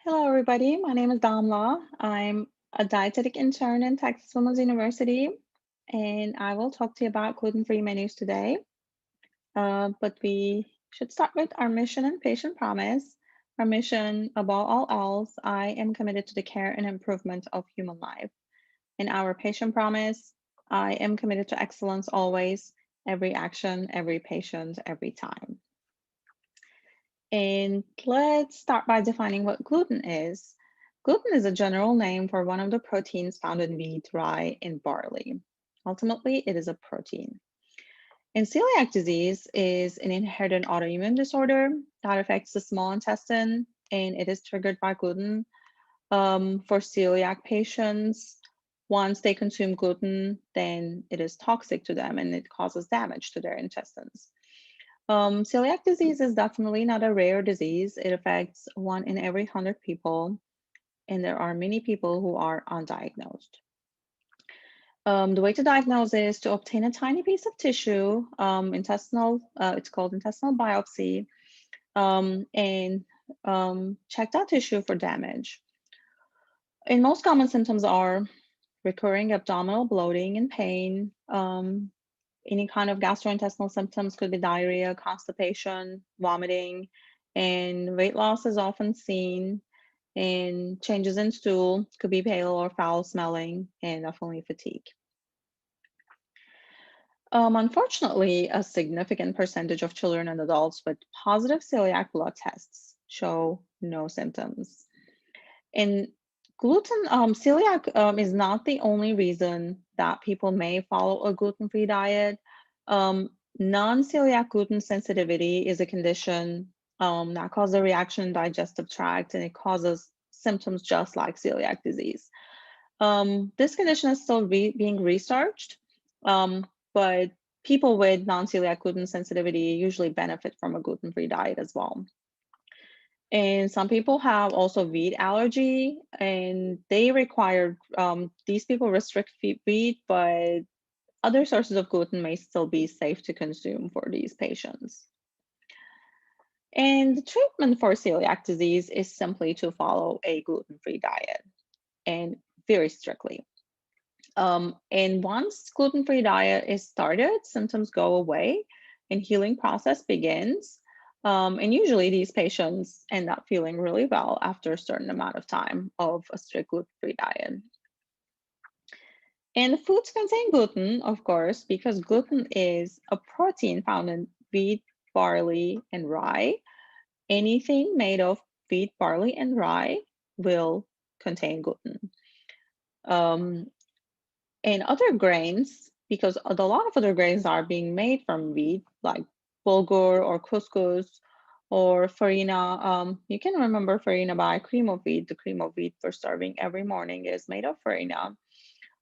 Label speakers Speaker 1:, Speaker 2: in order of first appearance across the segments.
Speaker 1: Hello, everybody. My name is Damla. I'm a dietetic intern in Texas Women's University, and I will talk to you about gluten-free menus today. But we should start with our mission and patient promise. Our mission, above all else, I am committed to the care and improvement of human life. In our patient promise, I am committed to excellence always, every action, every patient, every time. And let's start by defining what gluten is. Gluten is a general name for one of the proteins found in wheat, rye, and barley. Ultimately, it is a protein. And celiac disease is an inherited autoimmune disorder that affects the small intestine, and it is triggered by gluten. For celiac patients, once they consume gluten, then it is toxic to them and it causes damage to their intestines. Celiac disease is definitely not a rare disease. It affects 1 in every 100 people, and there are many people who are undiagnosed. The way to diagnose is to obtain a tiny piece of tissue, it's called intestinal biopsy, and check that tissue for damage. And most common symptoms are recurring abdominal bloating and pain. Any kind of gastrointestinal symptoms could be diarrhea, constipation, vomiting, and weight loss is often seen. And changes in stool could be pale or foul smelling, and definitely fatigue. Unfortunately, a significant percentage of children and adults with positive celiac blood tests show no symptoms. And celiac is not the only reason that people may follow a gluten-free diet. Um, Non-celiac gluten sensitivity is a condition that causes a reaction in digestive tract, and it causes symptoms just like celiac disease. This condition is still being researched, but people with non-celiac gluten sensitivity usually benefit from a gluten-free diet as well. And some people have also wheat allergy, and they require, these people restrict wheat, but other sources of gluten may still be safe to consume for these patients. And the treatment for celiac disease is simply to follow a gluten-free diet and very strictly. And once gluten-free diet is started, symptoms go away and healing process begins. And usually these patients end up feeling really well after a certain amount of time of a strict gluten-free diet. And the foods contain gluten, of course, because gluten is a protein found in wheat, barley, and rye. Anything made of wheat, barley, and rye will contain gluten. Um, and other grains, because a lot of other grains are being made from wheat, like bulgur or couscous or farina. You can remember farina by cream of wheat. The cream of wheat for serving every morning is made of farina.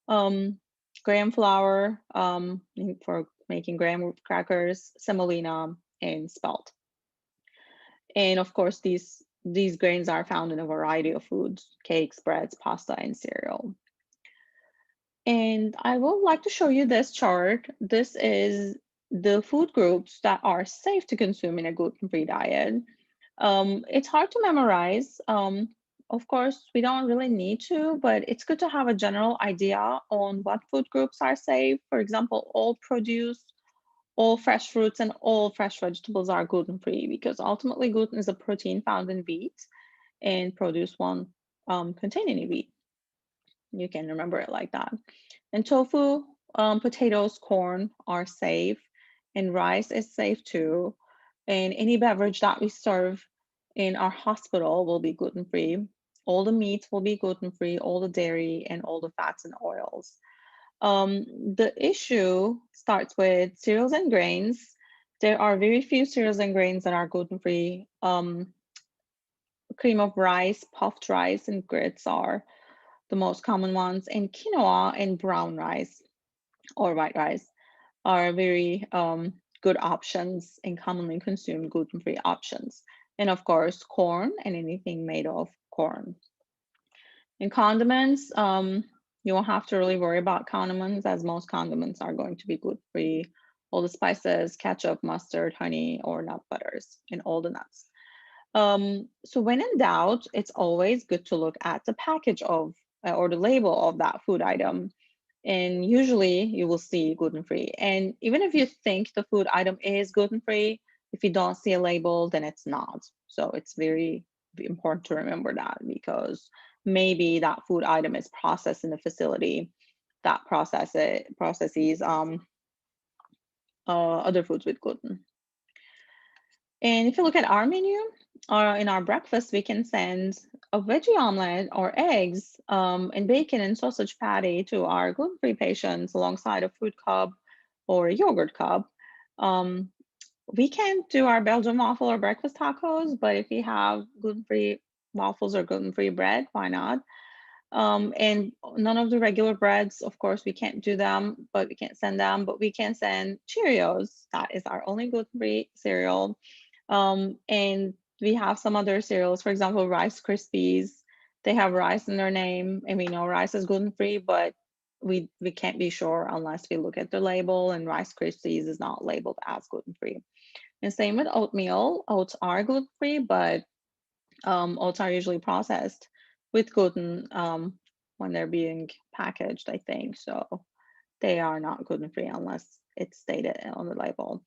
Speaker 1: Um, Graham flour for making graham crackers, semolina, and spelt. And of course, these grains are found in a variety of foods: cakes, breads, pasta, and cereal. And I would like to show you this chart. This is the food groups that are safe to consume in a gluten-free diet. It's hard to memorize. Of course, we don't really need to, but it's good to have a general idea on what food groups are safe. For example, all produce, all fresh fruits, and all fresh vegetables are gluten-free because ultimately gluten is a protein found in wheat, and produce won't contain any wheat. You can remember it like that. And tofu, potatoes, corn are safe, and rice is safe too. And any beverage that we serve in our hospital will be gluten free. All the meats will be gluten free, all the dairy, and all the fats and oils. The issue starts with cereals and grains. There are very few cereals and grains that are gluten free. Cream of rice, puffed rice, and grits are the most common ones, and quinoa and brown rice or white rice are very good options and commonly consumed gluten-free options. And of course, corn and anything made of corn. And condiments, you won't have to really worry about condiments as most condiments are going to be gluten-free. All the spices, ketchup, mustard, honey, or nut butters, and all the nuts. So when in doubt, it's always good to look at the package of or the label of that food item. And usually you will see gluten-free. And even if you think the food item is gluten-free, if you don't see a label, then it's not. So it's very important to remember that, because maybe that food item is processed in a facility that processes other foods with gluten. And if you look at our menu, in our breakfast, we can send a veggie omelet or eggs and bacon and sausage patty to our gluten-free patients alongside a fruit cup or a yogurt cup. Um, we can't do our Belgian waffle or breakfast tacos, but if you have gluten-free waffles or gluten-free bread, why not? And none of the regular breads, of course, we can't do them, but we can't send them, but we can send Cheerios. That is our only gluten-free cereal. And we have some other cereals, for example, Rice Krispies. They have rice in their name, and we know rice is gluten-free, but we can't be sure unless we look at the label, and Rice Krispies is not labeled as gluten-free. And same with oatmeal. Oats are gluten-free, but oats are usually processed with gluten when they're being packaged, I think. So they are not gluten-free unless it's stated on the label.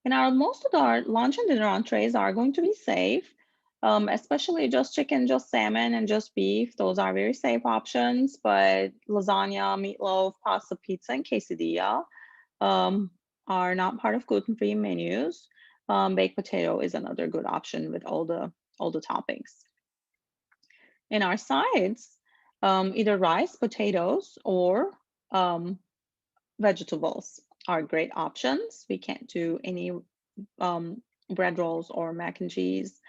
Speaker 1: And most of our lunch and dinner entrees are going to be safe, especially just chicken, just salmon, and just beef. Those are very safe options. But lasagna, meatloaf, pasta, pizza, and quesadilla um, are not part of gluten-free menus. Baked potato is another good option with all the toppings. In our sides, either rice, potatoes, or um, vegetables are great options. We can't do any bread rolls or mac and cheese,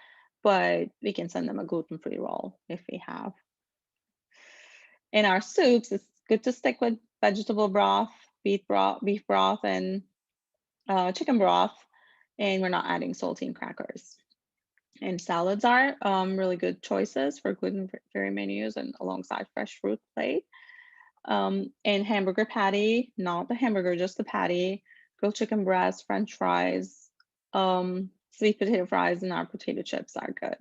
Speaker 1: but we can send them a gluten-free roll if we have. In our soups, it's good to stick with vegetable broth, beef broth, and chicken broth, and we're not adding saltine crackers. And salads are really good choices for gluten-free menus and alongside fresh fruit plate. And hamburger patty, not the hamburger, just the patty, grilled chicken breast, French fries, sweet potato fries, and our potato chips are good.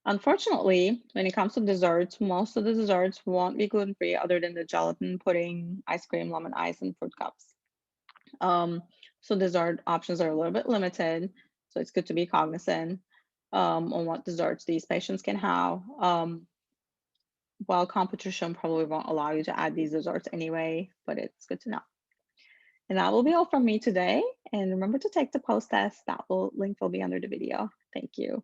Speaker 1: Unfortunately, when it comes to desserts, most of the desserts won't be gluten-free other than the gelatin, pudding, ice cream, lemon ice, and fruit cups. Um, so dessert options are a little bit limited. So it's good to be cognizant on what desserts these patients can have. While competition probably won't allow you to add these desserts anyway, but it's good to know. And that will be all from me today. And remember to take the post test. Link will be under the video. Thank you.